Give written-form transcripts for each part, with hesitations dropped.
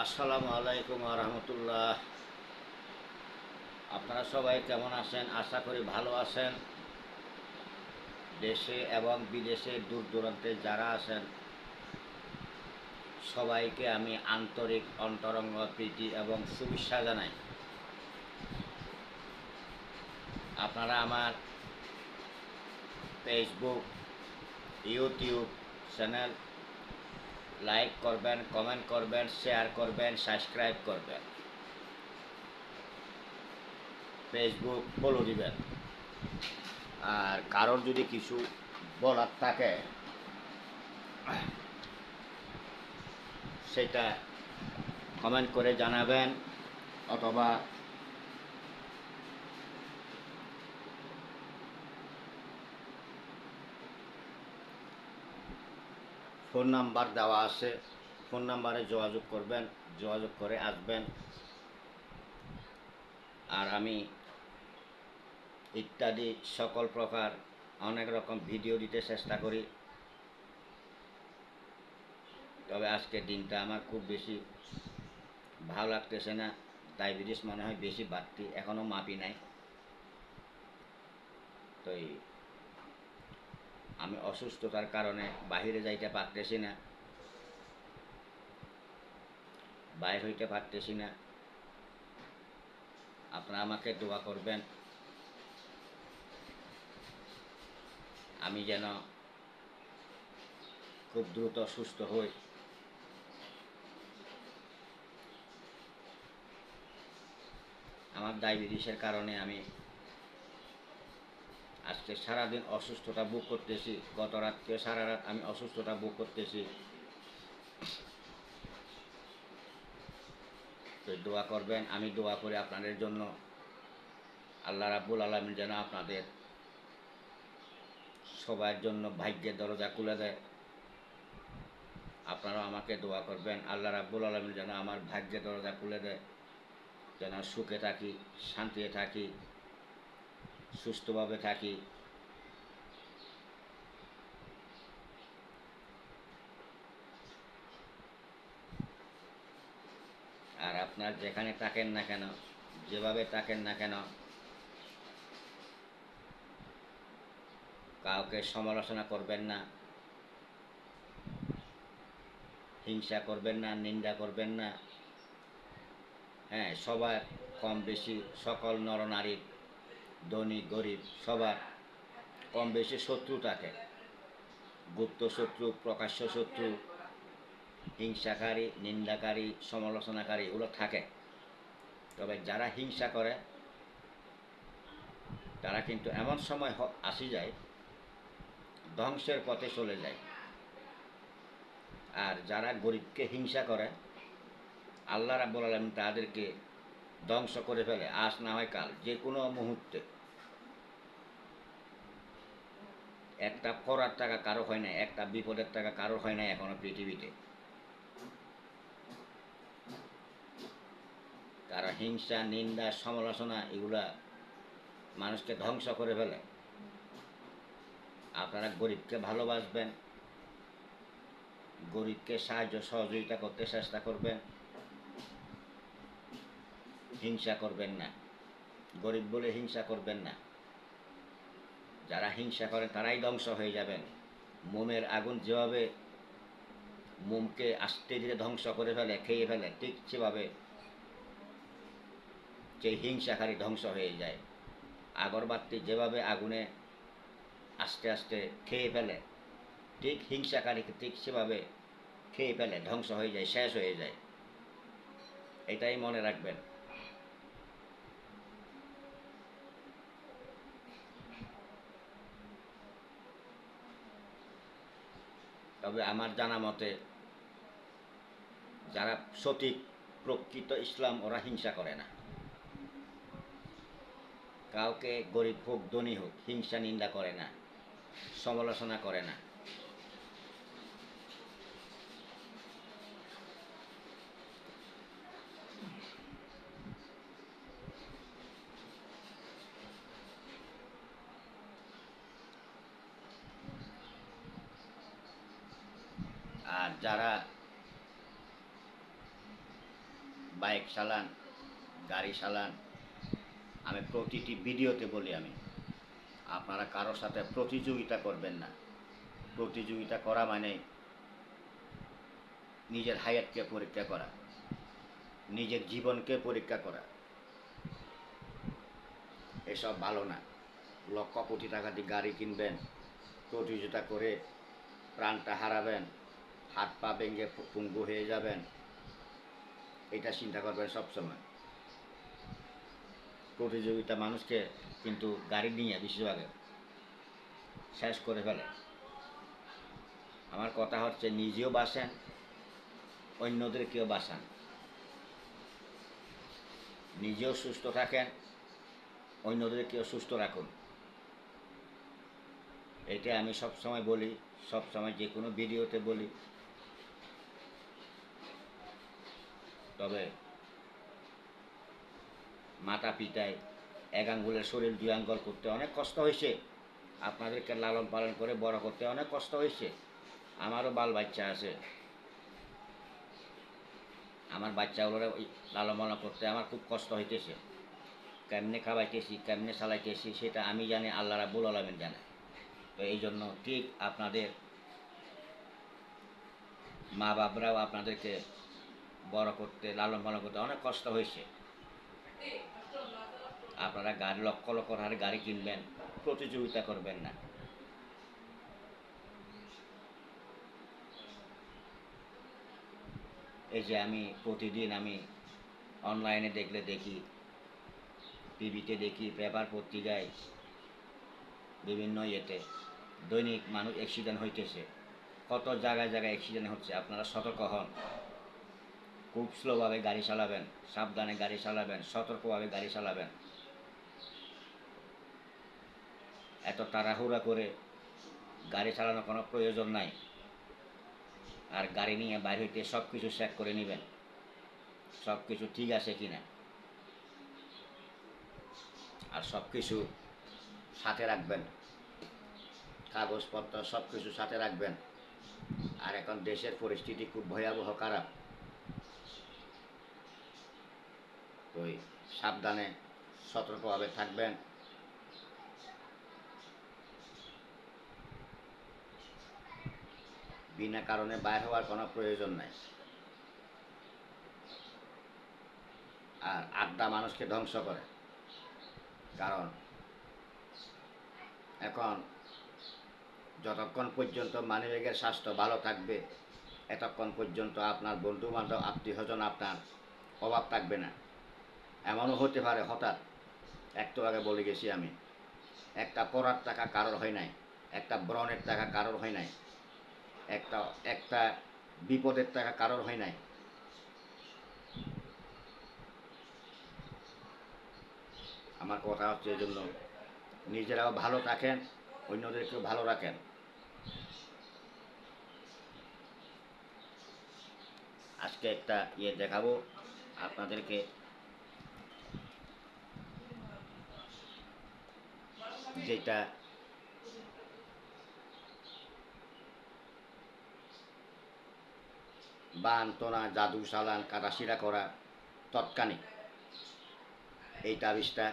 আসসালামু আলাইকুম রহমতুল্লাহ। আপনারা সবাই কেমন আছেন? আশা করি ভালো আছেন। দেশে এবং বিদেশে দূর দূরান্তে যারা আছেন সবাইকে আমি আন্তরিক অন্তরঙ্গ প্রীতি এবং শুভেচ্ছা জানাই। আপনারা আমার ফেসবুক, ইউটিউব চ্যানেল লাইক করবেন, কমেন্ট করবেন, শেয়ার করবেন, সাবস্ক্রাইব করবেন, ফেসবুক ফলো দিবেন। আর কারোর যদি কিছু বলার থাকে সেটা কমেন্ট করে জানাবেন, অথবা ফোন নাম্বার দেওয়া আছে, ফোন নাম্বারে যোগাযোগ করবেন, যোগাযোগ করে আসবেন। আর আমি ইত্যাদি সকল প্রকার অনেক রকম ভিডিও দিতে চেষ্টা করি। তবে আজকের দিনটা আমার খুব বেশি ভালো লাগতেছে না। ডায়াবেটিস মনে হয় বেশি বাড়তি, এখনও মাপি নাই। তো আমি অসুস্থতার কারণে বাহিরে যাইতে পারতেছি না, বাইর হইতে পারতেছি না। আপনারা আমাকে দোয়া করবেন আমি যেন খুব দ্রুত সুস্থ হই। আমার ডায়াবেটিসের কারণে আমি আজকে সারাদিন অসুস্থতা ভোগ করতেছি। গত রাত্রে সারা রাত আমি অসুস্থতা ভোগ করতেছি। তো দোয়া করবেন, আমি দোয়া করি আপনাদের জন্য। আল্লাহ রাব্বুল আলামিন যেন আপনাদের সবার জন্য ভাগ্যের দরজা খুলে দেয়। আপনারাও আমাকে দোয়া করবেন, আল্লাহ রাব্বুল আলামিন যেন আমার ভাগ্যের দরজা খুলে দেয়, যেন সুখে থাকি, শান্তিতে থাকি, সুস্থভাবে থাকি। আর আপনার যেখানে থাকেন না কেন, যেভাবে থাকেন না কেন, কাউকে সমালোচনা করবেন না, হিংসা করবেন না, নিন্দা করবেন না। হ্যাঁ, সবার কম বেশি সকল নরনারীর, ধনী গরিব সবার কম বেশি শত্রু থাকে। গুপ্ত শত্রু, প্রকাশ্য শত্রু, হিংসাকারী, নিন্দাকারী, সমালোচনাকারী এগুলো থাকে। তবে যারা হিংসা করে তারা কিন্তু এমন সময় আসি যায় ধ্বংসের পথে চলে যায়। আর যারা গরিবকে হিংসা করে আল্লাহ রাব্বুল আলামিন তাদেরকে ধ্বংস করে ফেলে, আজ না হয় কাল, যে কোনো মুহূর্তে। একটা করার টাকা কারো হয় না, একটা বিপদের টাকা কারো হয় না এখনো পৃথিবীতে। কারণ হিংসা, নিন্দা, সমালোচনা এগুলা মানুষকে ধ্বংস করে ফেলে। আপনারা গরিবকে ভালোবাসবেন, গরিবকে সাহায্য সহযোগিতা করতে চেষ্টা করবেন, হিংসা করবেন না। গরিব বলে হিংসা করবেন না। যারা হিংসা করেন তারাই ধ্বংস হয়ে যাবেন। মোমের আগুন যেভাবে মোমকে আস্তে ধীরে ধ্বংস করে ফেলে, খেয়ে ফেলে, ঠিক সেভাবে সেই হিংসাকারী ধ্বংস হয়ে যায়। আগরবাতি যেভাবে আগুনে আস্তে আস্তে খেয়ে ফেলে, ঠিক হিংসাকারীকে ঠিক সেভাবে খেয়ে ফেলে, ধ্বংস হয়ে যায়, শেষ হয়ে যায়। এটাই মনে রাখবেন। তবে আমার জানা মতে যারা সঠিক প্রকৃত ইসলাম ওরা হিংসা করে না। কাউকে গরিব হোক ধনী হোক হিংসা নিন্দা করে না, সমালোচনা করে না। আর যারা বাইক চালান, গাড়ি চালান, আমি প্রতিটি ভিডিওতে বলি আপনারা কারোর সাথে প্রতিযোগিতা করবেন না। প্রতিযোগিতা করা মানে নিজের হায়াতকে পরীক্ষা করা, নিজের জীবনকে পরীক্ষা করা। এসব ভালো না। লক্ষ কোটি টাকা দিয়ে গাড়ি কিনবেন, প্রতিযোগিতা করে প্রাণটা হারাবেন, হাত পা ভেঙে পঙ্গু হয়ে যাবেন, এটা চিন্তা করবেন সবসময়। প্রতিযোগিতা মানুষকে কিন্তু গাড়ি নিয়ে বেশিরভাগে শেষ করে ফেলে। আমার কথা হচ্ছে নিজেও বাঁচেন, অন্যদেরকেও বাঁচান, নিজেও সুস্থ থাকেন, অন্যদেরকেও সুস্থ রাখুন। এটা আমি সবসময় বলি, সবসময় যে কোনো ভিডিওতে বলি। তবে মাতা পিতায় এক আঙ্গুলের শরীর দুই আঙ্গুল করতে অনেক কষ্ট হয়েছে, আপনাদেরকে লালন পালন করে বড় করতে অনেক কষ্ট হয়েছে। আমারও বাল বাচ্চা আছে, আমার বাচ্চাগুলোরা লালন পালন করতে আমার খুব কষ্ট হইতেছে। কেমনে খাওয়াইতেছি, কেমনে চালাইতেছি সেটা আমি জানি, আল্লাহ রাব্বুল আলামিন জানে। তো এই জন্য ঠিক আপনাদের মা বাবারাও আপনাদেরকে বড় করতে, লালন পালন করতে অনেক কষ্ট হয়েছে। আপনারা গাড়ি লক্ষ লক্ষ হারে গাড়ি কিনবেন, প্রতিযোগিতা করবেন না। এই যে আমি প্রতিদিন অনলাইনে দেখি, টিভিতে দেখি, পেপার পত্রিকায়, বিভিন্ন ইয়েতে দৈনিক মানুষ অ্যাক্সিডেন্ট হইতেছে। কত জায়গায় জায়গায় অ্যাক্সিডেন্ট হচ্ছে। আপনারা সতর্ক হন, খুব স্লোভাবে গাড়ি চালাবেন, সাবধানে গাড়ি চালাবেন, সতর্কভাবে গাড়ি চালাবেন। এত তাড়াহুড়া করে গাড়ি চালানোর কোনো প্রয়োজন নাই। আর গাড়ি নিয়ে বাইরে হইতে সব কিছু চেক করে নেবেন, সব কিছু ঠিক আছে কিনা, আর সব কিছু সাথে রাখবেন, কাগজপত্র সব কিছু সাথে রাখবেন। আর এখন দেশের পরিস্থিতি খুব ভয়াবহ খারাপ। ওই সাবধানে সতর্কভাবে থাকবেন। বিনা কারণে বাইর হওয়ার কোনো প্রয়োজন নাই। আর আড্ডা মানুষকে ধ্বংস করে। কারণ এখন যতক্ষণ পর্যন্ত মানবিকের স্বাস্থ্য ভালো থাকবে, এতক্ষণ পর্যন্ত আপনার বন্ধু বান্ধব, আত্মীয় স্বজন আপনার অভাব থাকবে না। এমনও হতে পারে হঠাৎ, একটু আগে বলে গেছি আমি, একটা পড়ার টাকা কারোর হয় নাই, একটা ব্রণের টাকা কারোর হয় নাই, একটা বিপদের টাকা কারোর হয় নাই। আমার কথা হচ্ছে এই জন্য নিজেরাও ভালো থাকেন, অন্যদেরকেও ভালো রাখেন। আজকে একটা দেখাবো আপনাদেরকে, যেটা বান তোনা, জাদু চালান, কাটাশিরা করা তৎকালীন এই তাবিজটা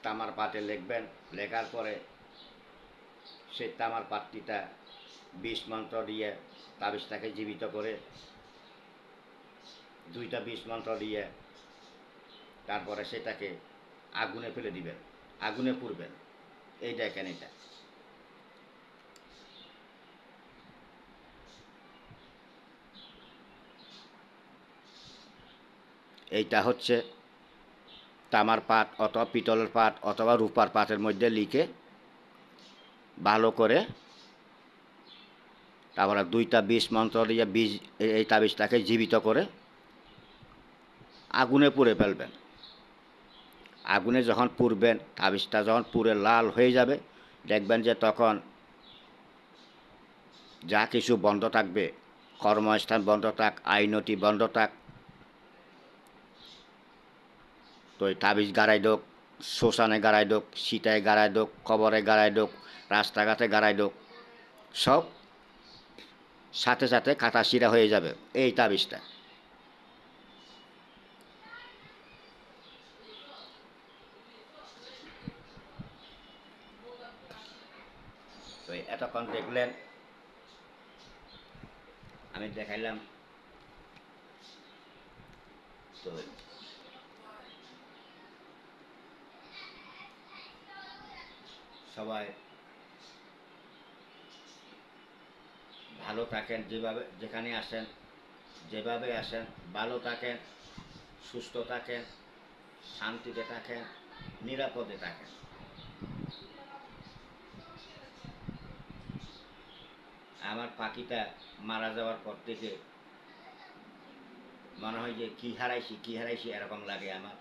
তামার পাতে লিখবেন। লেখার পরে সেই তামার পাত্রীটা ২০ মন্ত্র দিয়ে তাবিজটাকে জীবিত করে, ২টা ২০ মন্ত্র দিয়ে তারপরে সেটাকে আগুনে ফেলে দিবেন, আগুনে পুড়বেন। এই দেখেন, এইটা হচ্ছে তামার পাত অথবা পিতলের পাত অথবা রূপার পাতের মধ্যে লিখে ভালো করে তারপরে ২টা ২০ মন্ত্র দিয়ে এই তাবিজটাকে জীবিত করে আগুনে পুড়ে ফেলবেন। আগুনে যখন পুড়বেন, তাবিজটা যখন পুড়ে লাল হয়ে যাবে, দেখবেন যে তখন যা কিছু বন্ধ থাকবে, কর্মস্থান বন্ধ থাক, আইনতি বন্ধ থাক, তো এই তাবিজ গাড়াই দোক, শ্মশানে গাড়াই দোক, সিটায় গাড়াই দোক, কবরে গাড়াই দোক, রাস্তাঘাটে গাড়াই দোক, সব সাথে সাথে কাটা শিরা হয়ে যাবে এই তাবিজটা। তো এতক্ষণ দেখলেন, আমি দেখাইলাম। তো সবাই ভালো থাকেন, যেভাবে যেখানে আসেন, যেভাবে আসেন ভালো থাকেন, সুস্থ থাকেন, শান্তিতে থাকেন, নিরাপদে থাকেন। আমার পাখিটা মারা যাওয়ার পর থেকে মনে হয় যে কী হারাইছি এরকম লাগে আমার,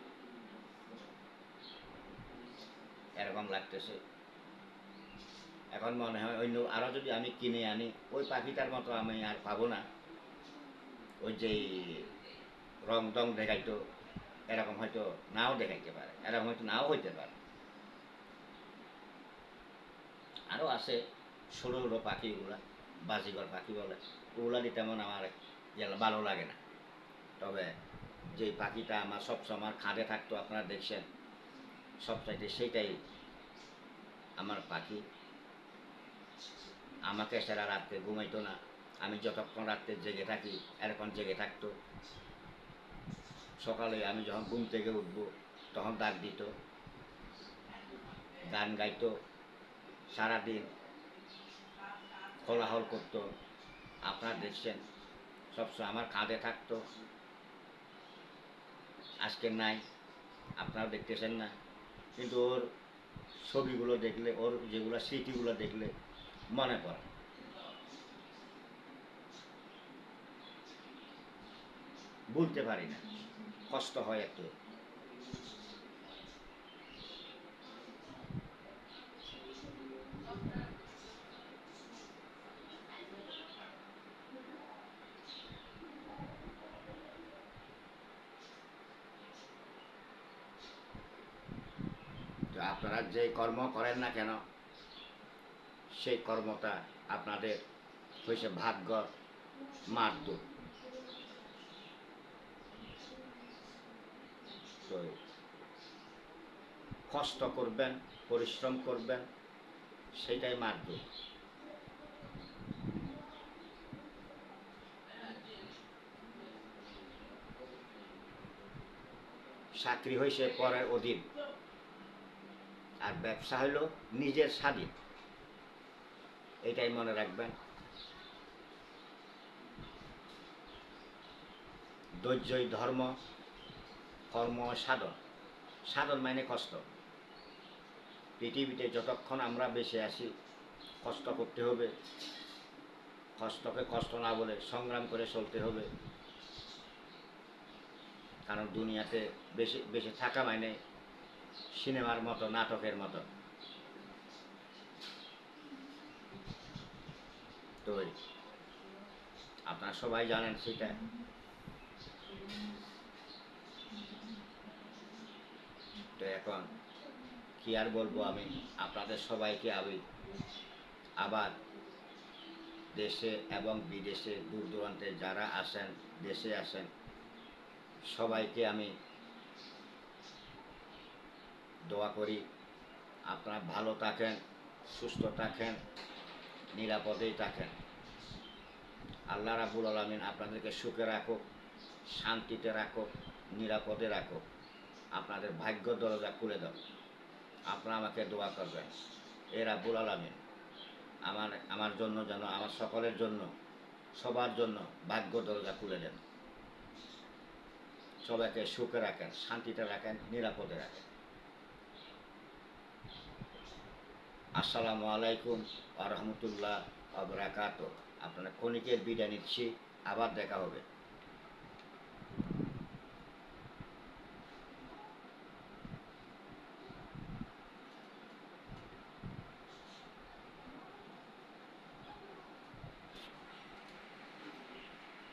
এরকম লাগতেছে। এখন মনে হয় অন্য আরও যদি আমি কিনে আনি ওই পাখিটার মতো আমি আর পাবো না। ওই যে রং টং দেখাইতো এরকম হয়তো নাও দেখাইতে পারে, এরকম হয়তো নাও হইতে পারে। আরও আছে ষোলো ষোলো পাখিগুলা, বাজিগর পাখি বলে, ওগুলা দিয়ে তেমন আমার ভালো লাগে না। তবে যে পাখিটা আমার সবসময় খাদে থাকতো, আপনারা দেখছেন, সবচাইতে সেইটাই আমার পাখি। আমাকে সারা রাত্রে ঘুমাইতো না, আমি যতক্ষণ রাত্রে জেগে থাকি এরকম জেগে থাকতো। সকালে আমি যখন ঘুম থেকে উঠবো তখন ডাক দিত, গান গাইতো, সারাদিন কোলাহল করতো। আপনারা দেখছেন সবসময় আমার কাঁধে থাকতো, আজকে নাই, আপনারাও দেখতেছেন না। কিন্তু ওর ছবিগুলো দেখলে, ওর যেগুলো স্মৃতিগুলো দেখলে মনে পড়ে। বলতে পারি না, কষ্ট হয় একটু। তো আপনারা যে কর্ম করেন না কেন, সেই কর্মটা আপনাদের হয়েছে ভাগ্য মার্গ। তো কষ্ট করবেন, পরিশ্রম করবেন, সেটাই মার্গ। চাকরি হয়েছে পরের অধীন, আর ব্যবসা হইল নিজের স্বাধীন। এটাই মনে রাখবেন। ধৈর্যই ধর্ম, কর্ম সাধন। সাধন মানে কষ্ট। পৃথিবীতে যতক্ষণ আমরা বেঁচে আছি কষ্ট করতে হবে, কষ্টকে কষ্ট না বলে সংগ্রাম করে চলতে হবে। কারণ দুনিয়াতে বেশি থাকা মানে সিনেমার মতো, নাটকের মতো। তো আপনারা সবাই জানেন সেটা। তো এখন কি আর বলবো, আমি আপনাদের সবাইকে আবার দেশে এবং বিদেশে দূর দূরান্তে যারা আসেন, দেশে আসেন, সবাইকে আমি দোয়া করি আপনারা ভালো থাকেন, সুস্থ থাকেন, নিরাপদেই থাকেন। আল্লাহ রাব্বুল আলামিন আপনাদেরকে সুখে রাখুক, শান্তিতে রাখুক, নিরাপদে রাখুক, আপনাদের ভাগ্য দরজা খুলে দাও। আপনারা আমাকে দোয়া করবেন, এ রাব্বুল আলামিন আমার জন্য যেন, আমার সকলের জন্য, সবার জন্য ভাগ্য দরজা খুলে দেন। সবাইকে সুখে রাখেন, শান্তিতে রাখেন, নিরাপদে রাখেন। আসসালামু আলাইকুম ওয়া রাহমাতুল্লাহ ওয়া বারাকাতুহু। আপনারা ক্ষণিকের বিদায় নিচ্ছি, আবার দেখা হবে।